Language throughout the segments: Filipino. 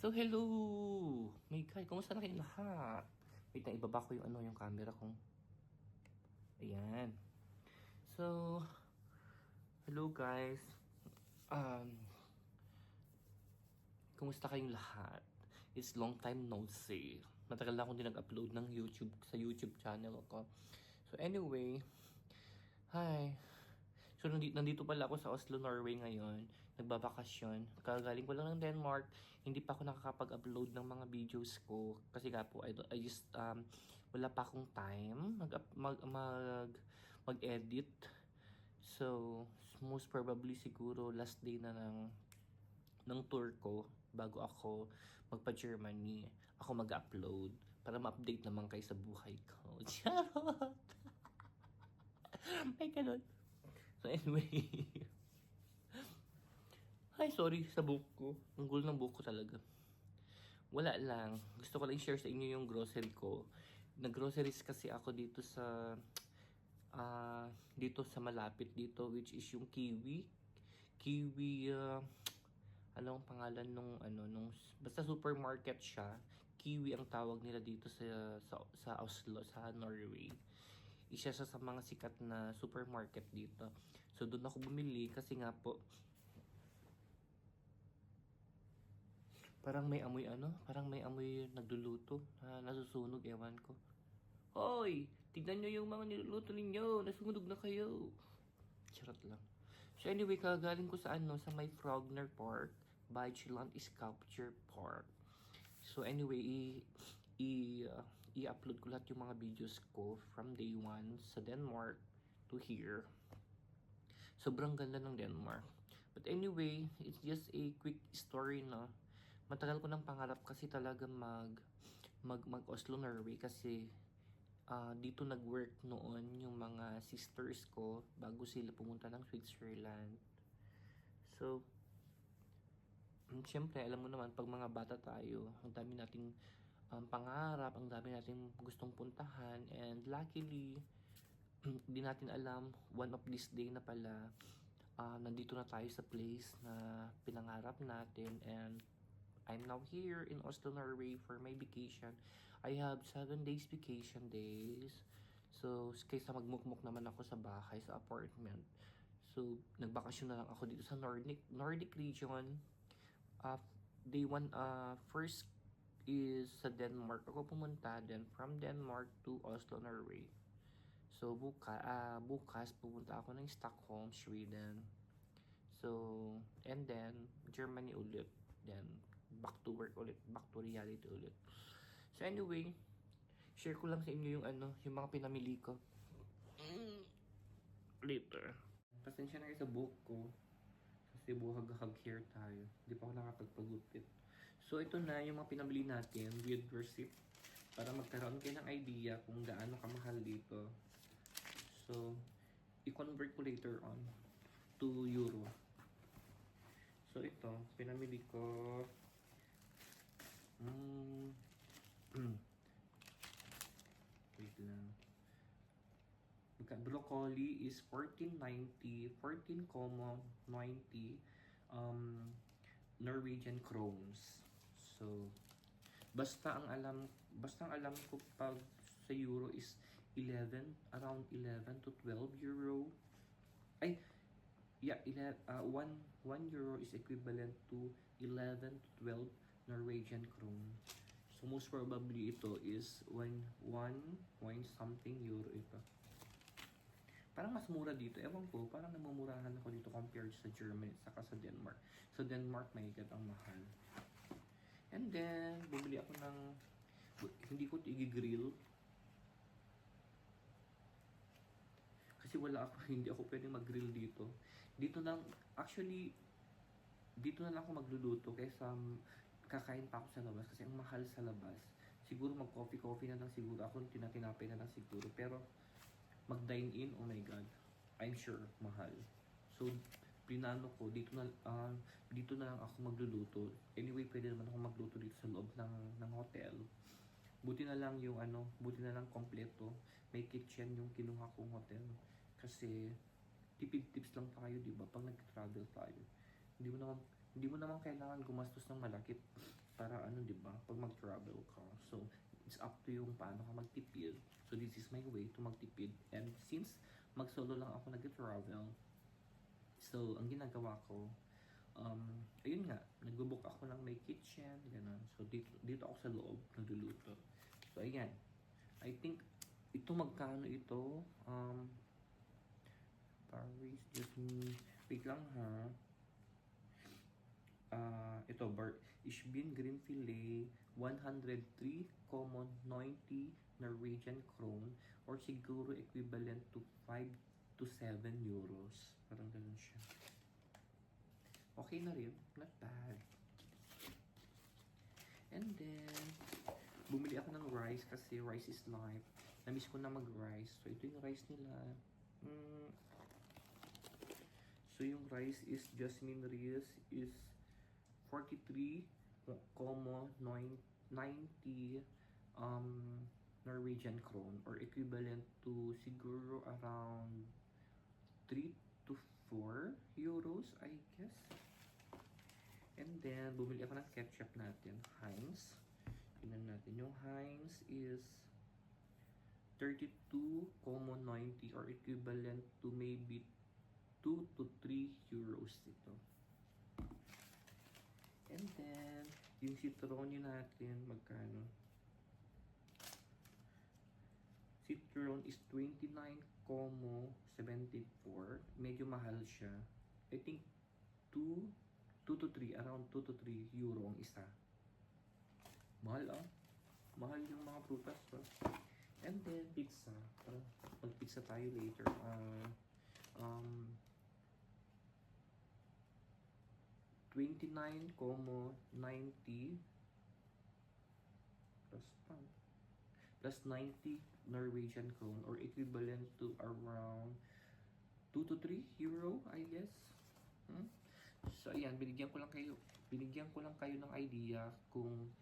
So, hello! My God, kumusta na kayong lahat? Wait na, ibaba ko yung yung camera kong. Ayan. So, hello guys. Um, kumusta kayong lahat? It's long time no see. Matagal na akong din nag-upload ng YouTube sa YouTube channel ko. So, anyway, hi. So, nandito pala ako sa Oslo, Norway ngayon. Nagbabakasyon. Kagaling ko lang ng Denmark. Hindi pa ako nakakapag-upload ng mga videos ko. Kasi nga po, I just, wala pa akong time mag-edit. So, most probably siguro last day na ng tour ko bago ako magpa-Germany. Ako mag-upload para ma-update naman kayo sa buhay ko. Charot! May ganun. So anyway, ay sorry sa book ko. Ang gulo ng book ko talaga. Wala lang. Gusto ko lang i-share sa inyo yung grocery ko. Nag-groceries kasi ako dito sa malapit dito, which is yung Kiwi. Kiwi, ano ang pangalan nung basta supermarket siya. Kiwi ang tawag nila dito sa Oslo, sa Norway. Isa siya sa mga sikat na supermarket dito. So, doon ako bumili kasi nga po, parang may amoy nagluluto na nasusunog, ewan ko. Hoy! Tignan nyo yung mga niluluto ninyo! Nasunog na kayo! Charot lang. So anyway, kagaling ko sa may Frogner Park, Bachelland Sculpture Park. So anyway, i-upload ko lahat yung mga videos ko from day 1 sa Denmark to here. Sobrang ganda ng Denmark. But anyway, it's just a quick story na. Matagal ko ng pangarap kasi talaga mag Oslo, Norway kasi dito nag-work noon yung mga sisters ko bago sila pumunta ng Switzerland. So, syempre, alam mo naman, pag mga bata tayo, ang dami nating pangarap, ang dami nating gustong puntahan, and luckily, di natin alam, one of this day na pala, nandito na tayo sa place na pinangarap natin, and I'm now here in Oslo, Norway for my vacation. I have 7 days vacation days. So, kaysa magmukmuk naman ako sa bahay, sa apartment. So, nagbakasyon na lang ako dito sa Nordic region. Day 1, first is sa Denmark ako pumunta, then from Denmark to Oslo, Norway. So bukas pupunta ako ng Stockholm, Sweden. So, and then Germany ulit. Then back to work ulit, back to reality ulit. So anyway, share ko lang sa inyo yung mga pinamili ko. Later. Pasensya na kayo sa buhok ko. Kasi buhag-hag hair tayo. Hindi pa ako nakapagpagupit. So, ito na yung mga pinabili natin with receipt para magkaroon kayo ng idea kung gaano kamahal dito. So, i-convert ko later on to euro. So, ito, pinamili ko wait lang. Broccoli is 14.90, 14,90 Norwegian crowns. So, basta ang alam ko pag sa euro is 11, around 11 to 12 euro. Ay, yeah, 1 euro is equivalent to 11 to 12 Norwegian krone. So, most probably ito is 1 point something euro ito. Parang mas mura dito. Ewan ko, parang namumurahan ako dito compared sa Germany saka sa Denmark. Sa Denmark, may ang mahal. And then, bumili ako ng, hindi ko i-grill. Kasi hindi ako pwedeng mag-grill dito. Dito na lang ako magluluto kaysa kakain pa ako sa labas kasi ang mahal sa labas. Siguro mag-coffee na lang siguro ako, tinatinapay na lang siguro. Pero, mag-dine in, oh my god, I'm sure mahal. So plinano ko dito na lang ako magluluto. Anyway, pwede naman ako magluto dito sa loob ng hotel. Buti na lang kompleto. May kitchen yung kinuha kong hotel kasi tipid tips lang tayo, di ba? Pag nag-travel tayo, hindi mo naman kailangan gumastos ng malaki para ano, 'di ba? Pag mag-travel ka. So, it's up to yung paano ka magtipid. So, this is my way to magtipid. And since mag-solo lang ako nag-travel, so, ang ginagawa ko, ayun nga, nagbo-book ako ng may kitchen, gano'n. So, dito ako sa loob, nagluluto. So, ayan. I think, ito magkano ito? Paris, just wait lang ha. Ito, Ich bin green filet, 103, common 90 Norwegian krone, or siguro equivalent to 5 to 7 euros. Parang ganun siya. Okay na rin, not bad. And then, bumili ako ng rice kasi rice is life. Namiss ko na mag-rice. So, ito yung rice nila. So, yung rice is Jasmine Rice is 43, 90 Norwegian krone, or equivalent to siguro around 3 to 4 euros, I guess. And then, bumili ako ng ketchup natin, Heinz. Tingnan natin. Yung Heinz is 32, 90, or equivalent to maybe 2 to 3 euros ito. And then, yung citroni natin, magkano? Citron is 29,74. Medyo mahal siya. I think 2 to 3, around 2 to 3 euro ang isa. Mahal ah. Mahal yung mga prutas. And then, pizza. Mag-pizza tayo later. 29,90 plus 90 Norwegian krone, or equivalent to around 2 to 3 euro, I guess. So ayan, binigyan ko lang kayo ng idea kung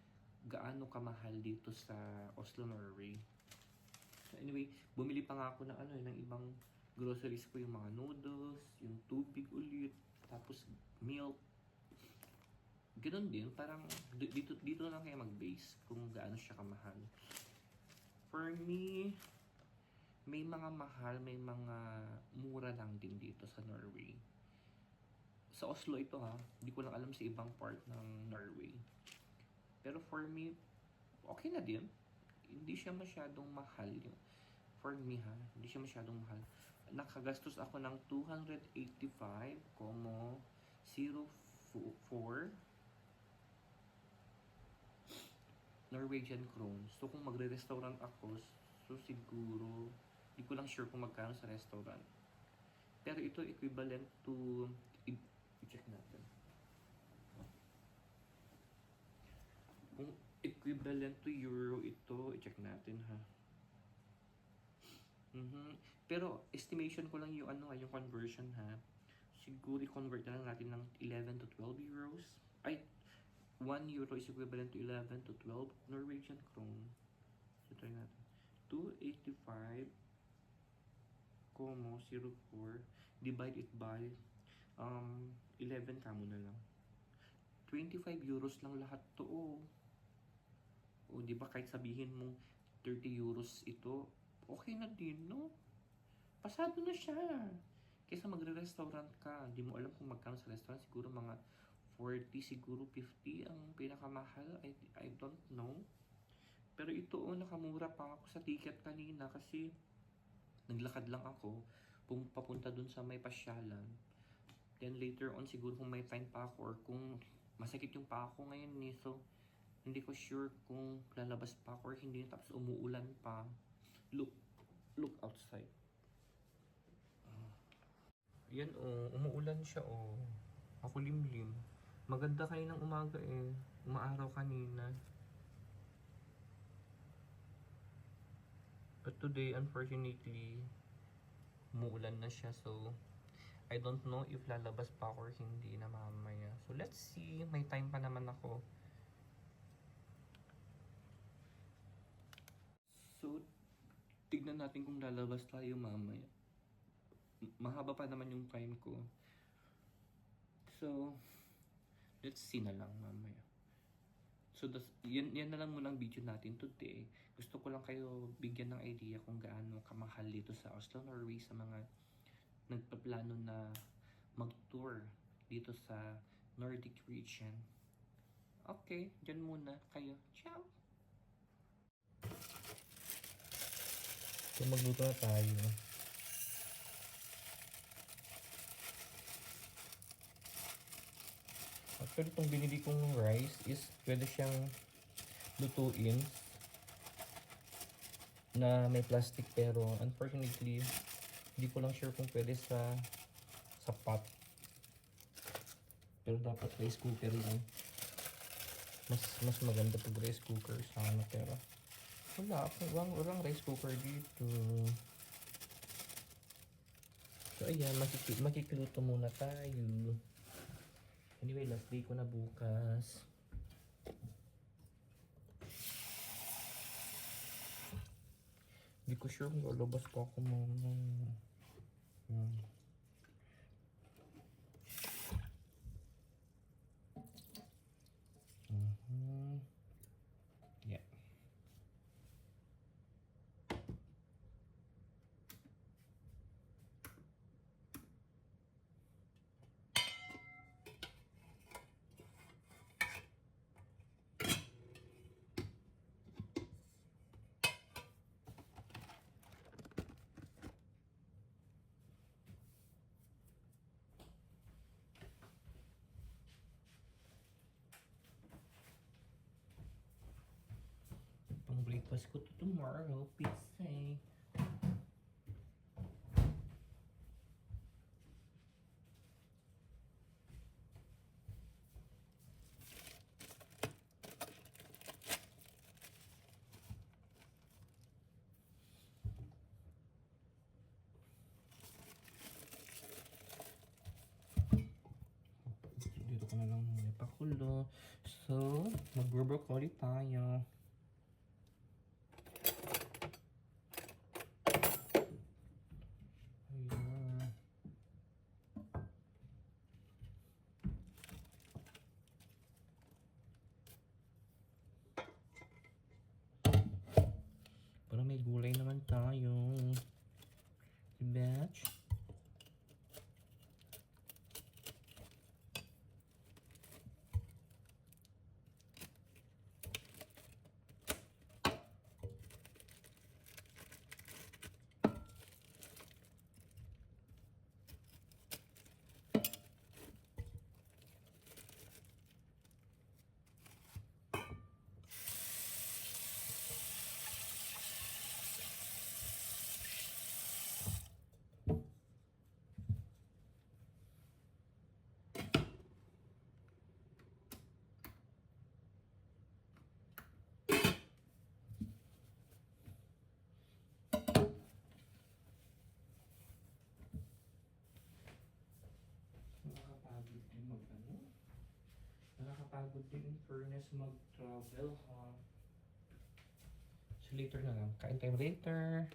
gaano kamahal dito sa Oslo, Norway. So anyway, bumili pa nga ako ng ng ibang groceries ko, yung mga noodles, yung tubig ulit, tapos milk. Ganun din, parang dito lang kayo mag-base kung gaano siya kamahal. For me, may mga mahal, may mga mura lang din dito sa Norway. Sa Oslo ito ha, hindi ko lang alam sa ibang part ng Norway. Pero for me, okay na din. Hindi siya masyadong mahal yun. For me ha, hindi siya masyadong mahal. Nakagastos ako ng 285,04 Norwegian krone. So, kung magre-restaurant ako, so siguro, hindi ko lang sure kung magkano sa restaurant. Pero ito equivalent to, i-check natin. Kung equivalent to euro ito, i-check natin ha. Pero estimation ko lang yung yung conversion ha. Siguro i-convert na lang natin ng 11 to 12 euros. Ay, 1 euro is equivalent to 11 to 12 Norwegian krone. So, try natin. 285,04 divide it by 11 kamo na lang. 25 euros lang lahat to. O, di ba kahit sabihin mong 30 euros ito, okay na din, no? Pasado na siya. Kaysa magre-restaurant ka, di mo alam kung magkano sa restaurant, siguro mga 40, siguro 50 ang pinakamahal. I don't know. Pero ito, nakamura pa ako sa ticket kanina kasi naglakad lang ako papunta dun sa may pasyalan. Then later on, siguro kung may time pa ako or kung masakit yung pa ako ngayon so hindi ko sure kung lalabas pa ako or hindi, tapos umuulan pa. Look outside. Yan umuulan siya Ako limlim. Maganda kayo ng umaga umaaraw kanina. But today, unfortunately, umuulan na siya. So, I don't know if lalabas pa ako or hindi na mamaya. So, let's see. May time pa naman ako. So, tignan natin kung lalabas tayo mamaya. Mahaba pa naman yung time ko. So, let's see na lang mamaya. So, yan na lang muna ang video natin today. Gusto ko lang kayo bigyan ng idea kung gaano kamahal dito sa Oslo, Norway sa mga nagpaplano na mag-tour dito sa Nordic region. Okay, dyan muna kayo. Ciao! So, magluto na tayo. Actually, itong binili kong rice is pwede siyang lutuin na may plastic, pero unfortunately hindi ko lang sure kung pwede sa pot, pero dapat rice cooker lang. Mas maganda pag rice cooker sana, pero walang rice cooker dito. So ayan, makikluto muna tayo. Anyway, last day ko na bukas. Hindi ko sure kung lalabas pa ako muna. Yeah. Pang breakfast ko to tomorrow, pizza eh. Dito ko na lang muna pakulo. So, mag-broccoli tayo. Ayan. Para may gulay naman tayo. Batch. Nakakapagod din in fairness mag-travel, ha. So later na lang. Kain tayo later.